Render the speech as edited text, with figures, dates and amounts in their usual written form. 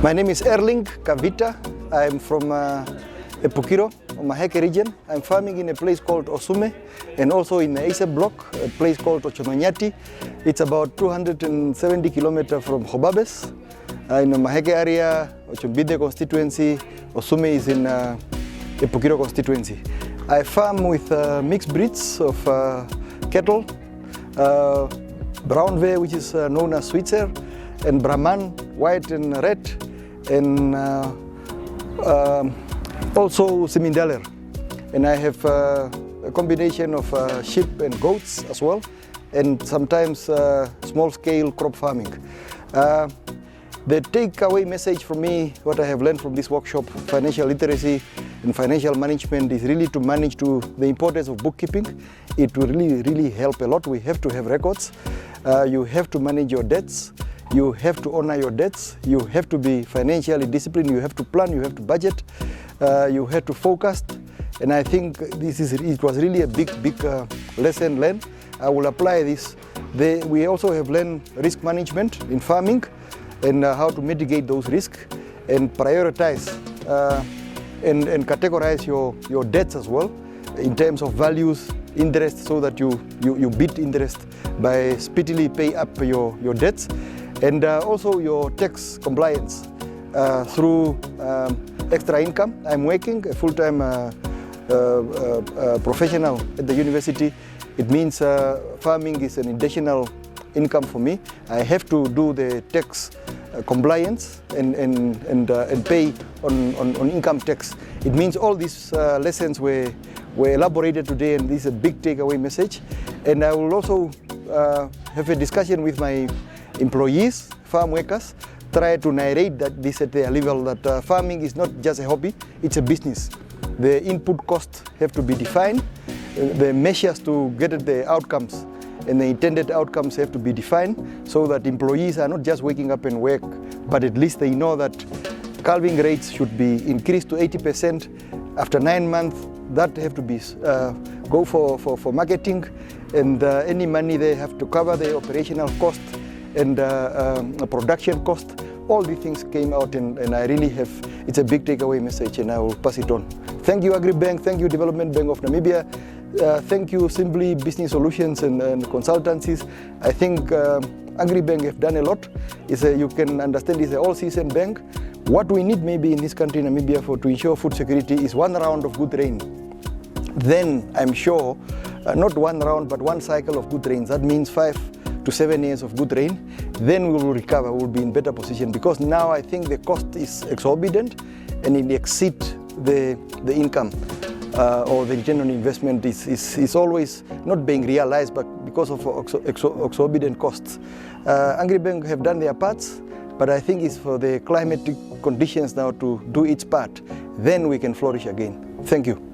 My name is Erling Kavita. I'm from Epukiro, Maheke region. I'm farming in a place called Osume and also in the Ise block, a place called Ochononyati. It's about 270 kilometers from Gobabis. In the Maheke area, Ochombide constituency, Osume is in Epukiro constituency. I farm with mixed breeds of cattle, brown Ve, which is known as Switzer, and Brahman, white and red, and also Semindaler. And I have a combination of sheep and goats as well, and sometimes small-scale crop farming. The takeaway message from me, what I have learned from this workshop, financial literacy and financial management, is really to manage to the importance of bookkeeping. It will really help a lot. We have to have records. You have to manage your debts. You have to honor your debts. You have to be financially disciplined. You have to plan. You have to budget. You have to focus. And I think it was really a big lesson learned. I will apply this. We also have learned risk management in farming and how to mitigate those risks and prioritize and categorize your debts as well in terms of values, interest, so that you beat interest by speedily pay up your debts, and also your tax compliance through extra income. I'm working a full-time professional at the university. It means farming is an additional income for me. I have to do the tax compliance and pay on income tax. It means all these lessons were elaborated today, and this is a big takeaway message. And I will also have a discussion with my employees, farm workers, try to narrate this at their level, that farming is not just a hobby, it's a business. The input costs have to be defined, the measures to get at the outcomes and the intended outcomes have to be defined, so that employees are not just waking up and work, but at least they know that calving rates should be increased to 80%. After 9 months, that have to be go for marketing, and any money they have to cover the operational cost and production cost. All these things came out, and I really have, it's a big takeaway message, and I will pass it on. Thank you, Agribank. Thank you, Development Bank of Namibia. Thank you, Simply Business Solutions and consultancies. I think Agribank have done a lot. You can understand it's an all-season bank. What we need maybe in this country, Namibia, to ensure food security is one round of good rain. Then I'm sure, not one round, but one cycle of good rains. That means 5 to 7 years of good rain. Then we will recover, we will be in better position, because now I think the cost is exorbitant and it exceeds the income. Or the return on investment is always not being realized, but because of exorbitant costs. Agribank have done their parts, but I think it's for the climatic conditions now to do its part. Then we can flourish again. Thank you.